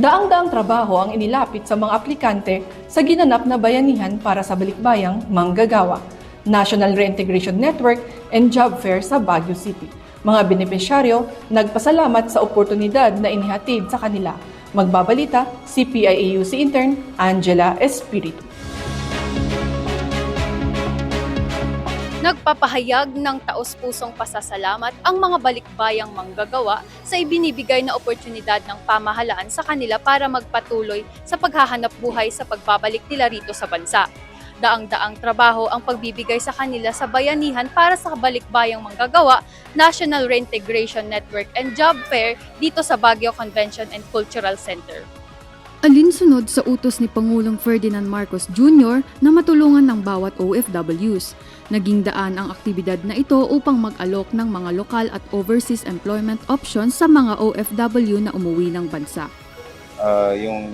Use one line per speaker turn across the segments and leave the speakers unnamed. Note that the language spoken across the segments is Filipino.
Daang-daang trabaho ang inilapit sa mga aplikante sa ginanap na bayanihan para sa balikbayang manggagawa, National Reintegration Network and Job Fair sa Baguio City. Mga benepisyaryo nagpasalamat sa oportunidad na inihatid sa kanila. Magbabalita si PIAUC intern Angela Espiritu.
Nagpapahayag ng taos-pusong pasasalamat ang mga balikbayang manggagawa sa ibinibigay na oportunidad ng pamahalaan sa kanila para magpatuloy sa paghahanap buhay sa pagbabalik nila rito sa bansa. Daang-daang trabaho ang pagbibigay sa kanila sa bayanihan para sa balikbayang manggagawa, National Reintegration Network and Job Fair dito sa Baguio Convention and Cultural Center.
Alinsunod sa utos ni Pangulong Ferdinand Marcos Jr. na matulungan ng bawat OFWs. Naging daan ang aktibidad na ito upang mag-alok ng mga lokal at overseas employment options sa mga OFW na umuwi ng bansa.
Yung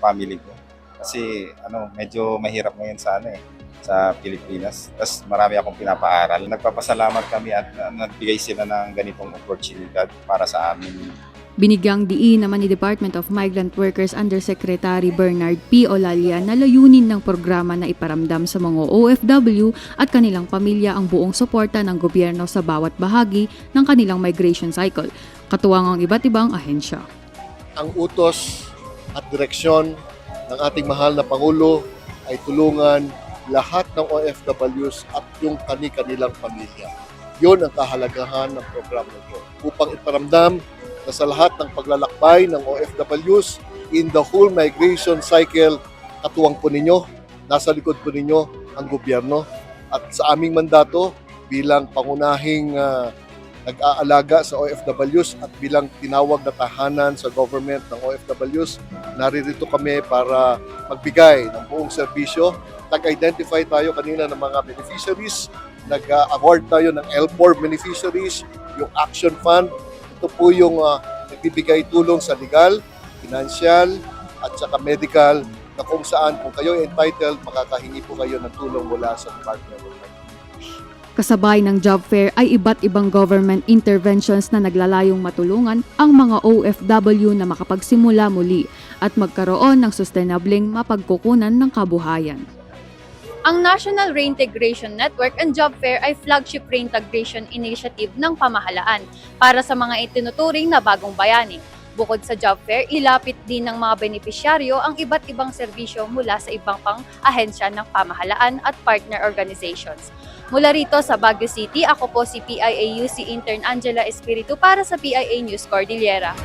family ko. Kasi medyo mahirap ngayon sa Pilipinas. Tapos marami akong pinapaaral. Nagpapasalamat kami at nagbigay sila ng ganitong oportunidad para sa amin.
Binigyang diin naman ni Department of Migrant Workers Undersecretary Bernard P. Olalia na layunin ng programa na iparamdam sa mga OFW at kanilang pamilya ang buong suporta ng gobyerno sa bawat bahagi ng kanilang migration cycle, katuwang ang iba't ibang ahensya.
Ang utos at direksyon ng ating mahal na Pangulo ay tulungan lahat ng OFWs at yung kani-kanilang pamilya. Yun ang kahalagahan ng programa ito upang iparamdam na sa lahat ng paglalakbay ng OFWs in the whole migration cycle, katuwang po ninyo, nasa likod po ninyo ang gobyerno. At sa aming mandato bilang pangunahing nag-aalaga sa OFWs at bilang tinawag na tahanan sa government ng OFWs, naririto kami para magbigay ng buong serbisyo. Nag-identify tayo kanina ng mga beneficiaries, nag-award tayo ng L4 beneficiaries, yung Action Fund. Ito po yung nagbibigay tulong sa legal, financial, at saka medical na kung saan kung kayo entitled, makakahingi po kayo ng tulong mula sa Department of Health.
Kasabay ng job fair ay iba't ibang government interventions na naglalayong matulungan ang mga OFW na makapagsimula muli at magkaroon ng sustainableng mapagkukunan ng kabuhayan.
Ang National Reintegration Network and Job Fair ay flagship reintegration initiative ng pamahalaan para sa mga itinuturing na bagong bayani. Bukod sa job fair, ilapit din ng mga benepisyaryo ang iba't ibang serbisyo mula sa ibang pang ahensya ng pamahalaan at partner organizations. Mula rito sa Baguio City, ako po si PIAUC intern Angela Espiritu para sa PIA News Cordillera.